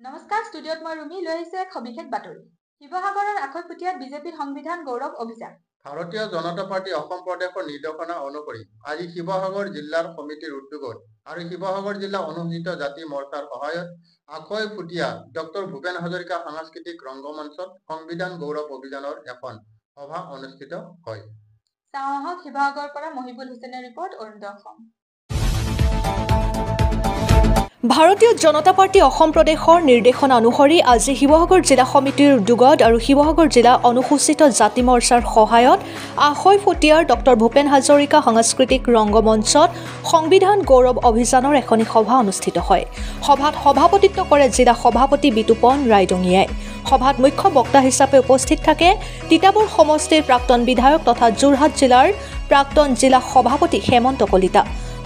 নমস্কাৰ ষ্টুডিঅ'ত মই ৰুমি লৈ আহিছে এক সবিশেষ বাতৰি শিৱসাগৰৰ আখৈপুটীয়াত বিজেপিৰ সংবিধান গৌৰৱ অভিযান ভাৰতীয় জনতা পাৰ্টি অসম প্ৰদেশৰ নিৰ্দেশনা অনুসৰি আজি শিৱসাগৰ জিলাৰ সমিতিৰ উদ্যোগত আৰু শিৱসাগৰ জিলা অনুসূচিত জাতি মৰ্চাৰ সহায়ত আখৈপুটীয়া ডক্টৰ ভূপেন হাজৰিকা সাংস্কৃতিক ৰংগমঞ্চত সংবিধান গৌৰৱ অভিযানৰ এখন সভা অনুষ্ঠিত হয়। চাওঁ আহক শিৱসাগৰৰ পৰা মহিবুল হুছেইনৰ ৰিপৰ্ট অৰুণোদয় অসম। ভাৰতীয় জনতা পাৰ্টি অসম প্ৰদেশৰ নিৰ্দেশনা অনুসৰি আজি শিৱসাগৰ জিলা সমিতিৰ উদ্যোগত আৰু শিৱসাগৰ জিলা অনুসূচিত জাতি মৰ্চাৰ সহায়ত আখৈপুটীয়াৰ ডক্টৰ ভূপেন হাজৰিকা সাংস্কৃতিক ৰংগমঞ্চত সংবিধান গৌৰৱ অভিযানৰ এখনি সভা অনুষ্ঠিত হয়। সভাত সভাপতিত্ব কৰে জিলা সভাপতি বিতুপন ৰায়দঙিয়াই। সভাত মুখ্য বক্তা হিচাপে উপস্থিত থাকে তিতাবৰ সমষ্টিৰ প্ৰাক্তন বিধায়ক তথা যোৰহাট জিলাৰ প্ৰাক্তন জিলা সভাপতি হেমন্ত কলিতা।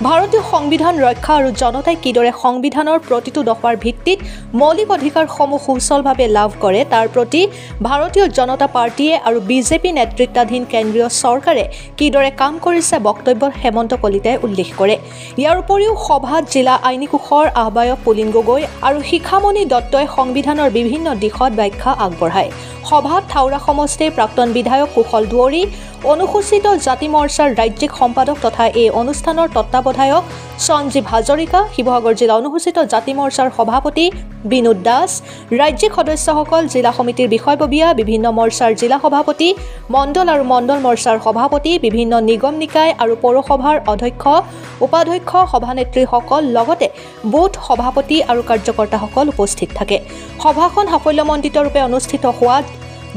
ভাৰতীয় সংবিধান ৰক্ষা আৰু জনতাই কিদৰে সংবিধানৰ প্ৰতিটো দফাৰ ভিত্তিত মৌলিক অধিকাৰসমূহ সুচলভাৱে লাভ কৰে তাৰ প্ৰতি ভাৰতীয় জনতা পাৰ্টিয়ে আৰু বিজেপি নেতৃত্বাধীন কেন্দ্ৰীয় চৰকাৰে কিদৰে কাম কৰিছে বক্তব্যত হেমন্ত কলিতাই উল্লেখ কৰে। ইয়াৰ উপৰিও সভাত জিলা আইনী কোষৰ আহ্বায়ক পুলিন গগৈ আৰু শিখামণি দত্তই সংবিধানৰ বিভিন্ন দিশত ব্যাখ্যা আগবঢ়ায়। সভাত থাওৰা সমষ্টিৰ প্ৰাক্তন বিধায়ক কুশল দুৱৰী, অনুসূচিত জাতি মৰ্চাৰ ৰাজ্যিক সম্পাদক তথা এই অনুষ্ঠানৰ তত্ত্বাৱধায়ক সঞ্জীৱ হাজৰিকা, শিৱসাগৰ জিলা অনুসূচিত জাতি মৰ্চাৰ সভাপতি বিনোদ দাস, ৰাজ্যিক সদস্যসকল, জিলা সমিতিৰ বিষয়ববীয়া, বিভিন্ন মৰ্চাৰ জিলা সভাপতি, মণ্ডল আৰু মণ্ডল মৰ্চাৰ সভাপতি, বিভিন্ন নিগম নিকায় আৰু পৌৰসভাৰ অধ্যক্ষ উপাধ্যক্ষ সভানেত্ৰীসকল লগতে বুথ সভাপতি আৰু কাৰ্যকৰ্তাসকল উপস্থিত থাকে। সভাখন সাফল্যমণ্ডিতৰূপে অনুষ্ঠিত হোৱাত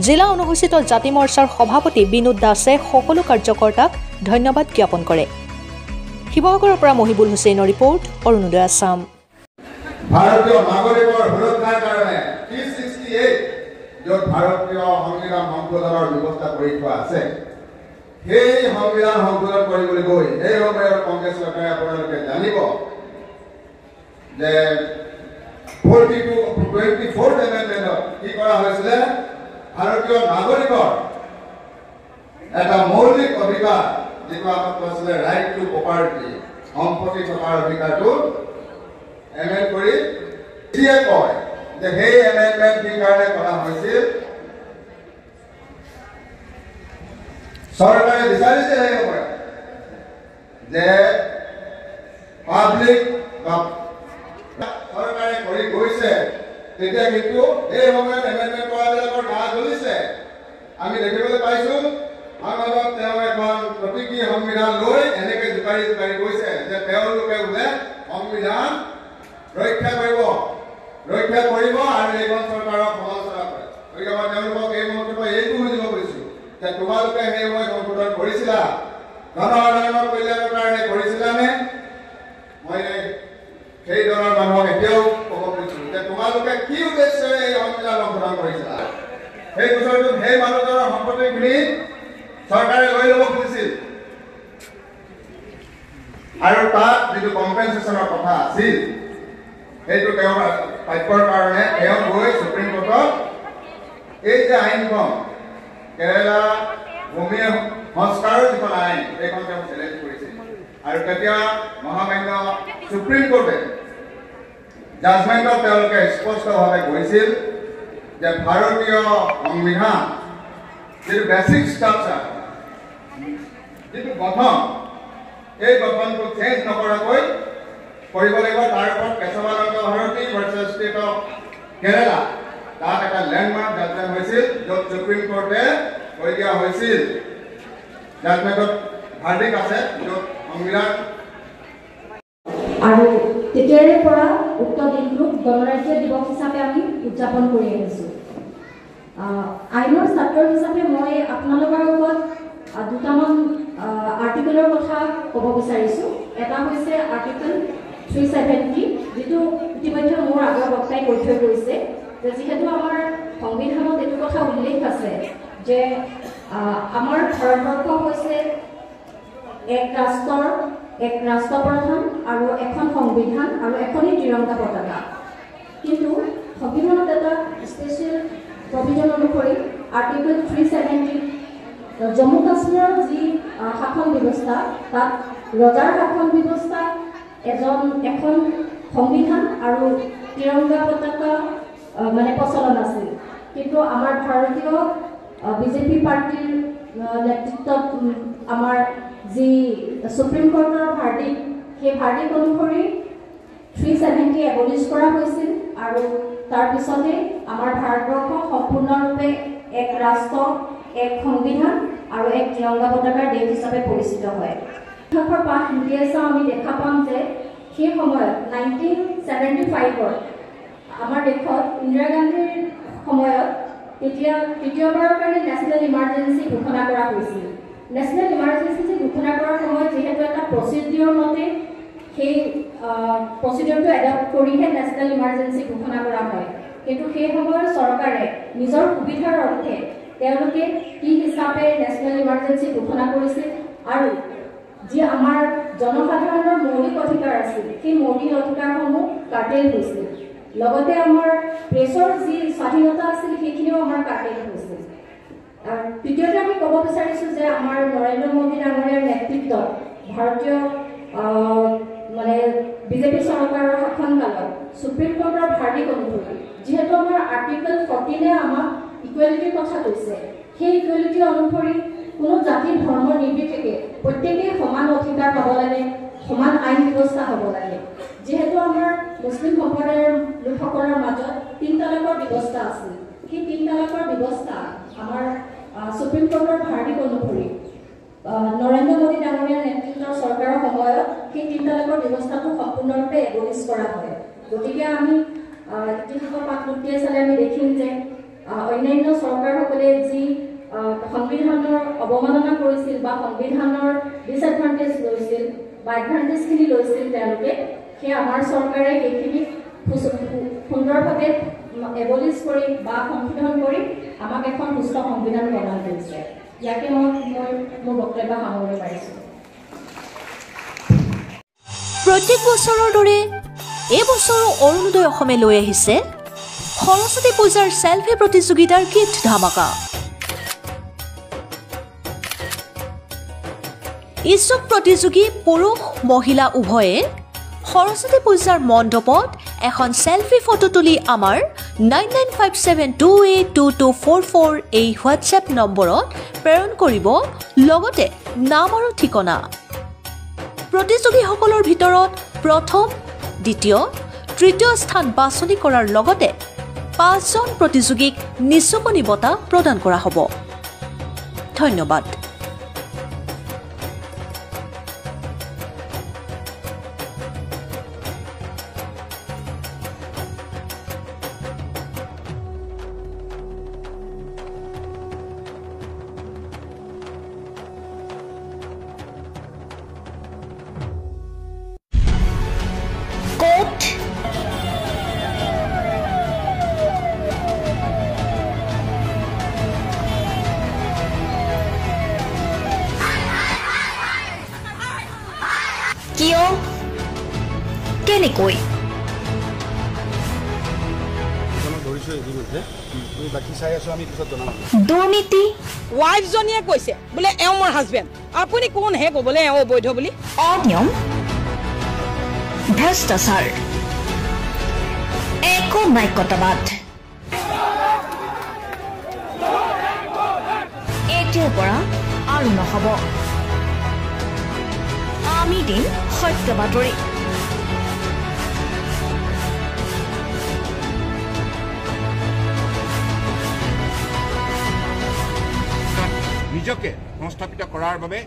জিলা অনুসূচিত জাতি মৰ্চাৰ সভাপতি বিনোদ দাসে সকলো কাৰ্যকৰ্তাক ধন্যবাদ জ্ঞাপন কৰে। শিৱসাগৰৰ পৰা মহিবুল হুছেইনৰ ৰিপৰ্ট অৰুণোদয় অসম। ভাৰতীয় নাগৰিকৰ সুৰক্ষাৰ কাৰণে 368 য'ত ভাৰতীয় সংবিধান সংশোধনৰ ব্যৱস্থা কৰি থোৱা আছে সেই সংবিধান সংশোধন কৰিবলৈ গৈ এই সময়ত কংগ্ৰেছ চৰকাৰে আপোনালোকে জানিব যে 24th এমেণ্ডমেণ্টত কি কৰা হৈছিলে ভাৰতীয় নাগৰিকৰ এটা মৌলিক অধিকাৰ যিটো আমাক কৈছিলে ৰাইট টু প্ৰপাৰ্টি সম্পত্তি থকাৰ অধিকাৰটো এমেণ্ড কৰি দিয়ে কয় যে সেই এমেণ্ডমেণ্ট কি কাৰণে কৰা হৈছিল চৰকাৰে বিচাৰিছে সেই সময়ত যে পাব্লিক চৰকাৰে কৰি গৈছে তেতিয়া কিন্তু এই সময়ত এমেণ্ডমেণ্ট কৰাবিলাকৰ গা জ্বলিছে। আমি দেখিবলৈ পাইছো আমাক তেওঁ এখন প্ৰতীকী সংবিধান লৈ এনেকে জোকাৰি গৈছে যে তেওঁলোকে বোলে সংবিধান ৰক্ষা কৰিব আৰু এইখন চৰকাৰক সমালোচনা কৰে। গতিকে মই তেওঁলোকক এই মুহূৰ্তত এইটো বুজিব খুজিছো যে তোমালোকে সেই সময় সংশোধন কৰিছিলা জনসাধাৰণৰ কল্যাণৰ কাৰণে কৰিছিলানে? মই সেই দলৰ মানুহক এতিয়াও ক'ব খুজিছো যে তোমালোকে কি উদ্দেশ্যৰে এই সংবিধান সংশোধন কৰিছিলা? সেই বছৰটোত সেই মানুহজনৰ সম্পত্তিখিনি চৰকাৰে লৈ ল'ব খুজিছিল আৰু তাত যিটো কম্পেনচেশ্যনৰ কথা আছিল সেইটো তেওঁৰ প্ৰাপ্যৰ কাৰণে তেওঁ গৈ সুপ্ৰিম কোৰ্টত এই যে আইনখন কেৰালা ভূমি সংস্কাৰৰ যিখন আইন সেইখন তেওঁ চেলেঞ্জ কৰিছিল আৰু তেতিয়া মহামান্য সুপ্ৰিম কোৰ্টে জাজমেণ্টত তেওঁলোকে স্পষ্টভাৱে কৈছিল যে ভাৰতীয় সংবিধান যিটো বেচিক ষ্ট্ৰাকচাৰ যিটো গঠন এই গঠনটো চেঞ্জ নকৰাকৈ কৰিব লাগিব। তাৰ ওপৰত Kesavananda Bharati versus state of Kerala তাত এটা লেণ্ডমাৰ্ক জাজমেণ্ট হৈছিল য'ত সুপ্ৰিম কোৰ্টে কৈ দিয়া হৈছিল জাজমেণ্টত ভাৰ্ডিক্ট আছে য'ত সংবিধান আৰু তেতিয়াৰে পৰা উক্ত দিনটোক গণৰাজ্য দিৱস হিচাপে আমি উদযাপন কৰি আহিছোঁ। আইনৰ ছাত্ৰ হিচাপে মই আপোনালোকৰ লগত দুটামান আৰ্টিকেলৰ কথা ক'ব বিচাৰিছোঁ। এটা হৈছে আৰ্টিকেল 370 যিটো ইতিমধ্যে মোৰ আগৰ বক্তাই কৈ থৈ গৈছে যে যিহেতু আমাৰ সংবিধানত এইটো কথা উল্লেখ আছে যে আমাৰ ভাৰতবৰ্ষ হৈছে এক ৰাষ্ট্ৰপ্ৰধান আৰু এখন সংবিধান আৰু এখনেই ত্ৰিৰংগা পতাকা। কিন্তু সংবিধানত এটা স্পেচিয়েল প্ৰভিজন অনুসৰি আৰ্টিকেল 370 জম্মু কাশ্মীৰৰ যি শাসন ব্যৱস্থা তাত ৰজাৰ শাসন ব্যৱস্থা এখন সংবিধান আৰু ত্ৰিৰংগা পতাকা মানে প্ৰচলন আছিল কিন্তু আমাৰ ভাৰতীয় বিজেপি পাৰ্টিৰ নেতৃত্বত আমাৰ যি সুপ্ৰিম কোৰ্টৰ ভাৰ্ডিক সেই ভাৰ্ডিক অনুসৰি 370 এবলিছ কৰা হৈছিল আৰু তাৰ পিছতে আমাৰ ভাৰতবৰ্ষ সম্পূৰ্ণৰূপে এক ৰাষ্ট্ৰ এক সংবিধান আৰু এক তিৰংগা পতাকাৰ দেশ হিচাপে পৰিচিত হয় ইতিহাসৰ পাঠ লুটিয়াই চাওঁ আমি দেখা পাম যে সেই সময়ত 1975 আমাৰ দেশত ইন্দিৰা গান্ধীৰ সময়ত এতিয়া তৃতীয়বাৰৰ কাৰণে নেশ্যনেল ইমাৰ্জেঞ্চি ঘোষণা কৰা হৈছিল নেশ্যনেল ইমাৰ্জেঞ্চি ঘোষণা কৰাৰ সময়ত যিহেতু এটা প্ৰচিডিউৰ মতে সেই প্ৰচিডিউৰটো এডপ্ট কৰিহে নেশ্যনেল ইমাৰ্জেঞ্চি ঘোষণা কৰা হয় কিন্তু সেই সময়ৰ চৰকাৰে নিজৰ সুবিধাৰ অৰ্থে তেওঁলোকে কি হিচাপে নেশ্যনেল ইমাৰ্জেঞ্চি ঘোষণা কৰিছিল আৰু যি আমাৰ জনসাধাৰণৰ মৌলিক অধিকাৰ আছিল সেই মৌলিক অধিকাৰসমূহ কাটেল হৈছিল লগতে আমাৰ প্ৰেছৰ যি স্বাধীনতা আছিল সেইখিনিও আমাৰ কাটেল হৈছিল দ্বিতীয়তে আমি ক'ব বিচাৰিছোঁ যে আমাৰ নৰেন্দ্ৰ মোদী ডাঙৰীয়াৰ নেতৃত্বত ভাৰতীয় মানে বিজেপি চৰকাৰৰ শাসনকালত সুপ্ৰিম কোৰ্টৰ ভাৰ্ডিক অনুসৰি যিহেতু আমাৰ আৰ্টিকল 14 আমাক ইকুৱেলিটিৰ কথা কৈছে সেই ইকুৱেলিটি অনুসৰি কোনো জাতি ধৰ্ম নিৰ্বিশেষে প্ৰত্যেকেই সমান অধিকাৰ পাব লাগে সমান আইন ব্যৱস্থা হ'ব লাগে যেহেতু আমাৰ মুছলিম সম্প্ৰদায়ৰ লোকসকলৰ মাজত 3 তালাকৰ ব্যৱস্থা আছিল সেই 3 তালাকৰ ব্যৱস্থা আমাৰ সুপ্ৰিম কোৰ্টৰ ভাৰ্ডিক অনুসৰি নৰেন্দ্ৰ মোদী ডাঙৰীয়াৰ নেতৃত্বৰ চৰকাৰৰ সময়ত সেই 3 তালাকৰ ব্যৱস্থাটো সম্পূৰ্ণৰূপে এবলিছ কৰা হয় গতিকে আমি ইতিহাসৰ পাঠ লুটিয়াই চালে আমি দেখিম যে অন্যান্য চৰকাৰসকলে যি সংবিধানৰ অৱমাননা কৰিছিল বা সংবিধানৰ ডিসএডভান্টেজ লৈছিল বা এডভান্টেজখিনি লৈছিল তেওঁলোকে সেই আমাৰ চৰকাৰে সেইখিনি সুন্দৰভাৱে এবলিছ কৰি বা সংশোধন কৰি আমাক এখন সুস্থ সংবিধান প্ৰদান কৰিছে ইয়াকে মই মোৰ বক্তব্য সামৰিব পাৰিছোঁ প্ৰত্যেক বছৰৰ দৰে এই বছৰো অৰুণোদয় অসমে লৈ আহিছে সৰস্বতী পূজাৰ সেলফি প্ৰতিযোগিতাৰ গিফ্ট ধামাকা ইচ্ছুক প্ৰতিযোগী পুৰুষ মহিলা উভয়ে সৰস্বতী পূজাৰ মণ্ডপত এখন সেলফি ফটো তুলি আমাৰ 9957282244 এই হোৱাটছএপ নম্বৰত প্ৰেৰণ কৰিব লগতে নাম আৰু ঠিকনা প্ৰতিযোগীসকলৰ ভিতৰত প্ৰথম দ্বিতীয় তৃতীয় স্থান বাছনি কৰাৰ লগতে 5 জন প্ৰতিযোগীক নিচুকনি বঁটা প্ৰদান কৰা হ'ব ধন্যবাদ কিয় কেনেকৈ দুৰ্নীতি ৱাইফজনীয়ে কৈছে বোলে এওঁ মোৰ হাজবেণ্ড আপুনি কোন হে ক'বলৈ এওঁ অবৈধ বুলি অনিয়ম ভ্ৰষ্টাচাৰ একো নায়কতাবাদ এতিয়াৰ পৰা আৰু নহ'ব আমি দিম সত্য বাতৰি নিজকে সংস্থাপিত কৰাৰ বাবে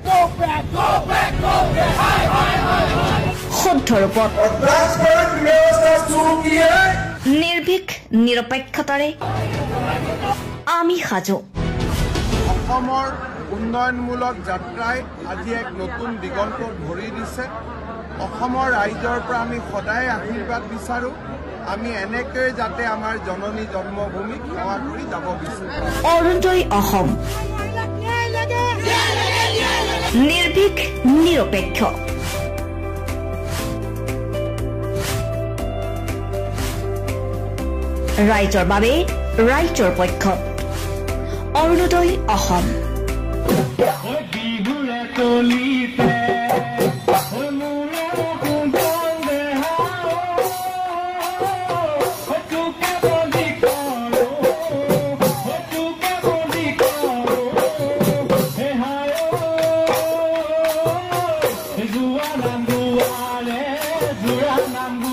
শুদ্ধ ৰূপত নিৰ্ভীক নিৰপেক্ষতাৰে আমি সাজু অসমৰ উন্নয়নমূলক যাত্ৰাই আজি এক নতুন দিগন্ত ভৰি দিছে অসমৰ ৰাইজৰ পৰা আমি সদায় আশীৰ্বাদ বিচাৰো আমি এনেকৈ যাতে আমাৰ জননী জন্মভূমিক সেৱা কৰি যাব বিচাৰো অৰুণোদয় অসম নিৰ্ভীক নিৰপেক্ষ ৰাইজৰ বাবে ৰাইজৰ পক্ষত অৰুণোদয় অসম Dia nambu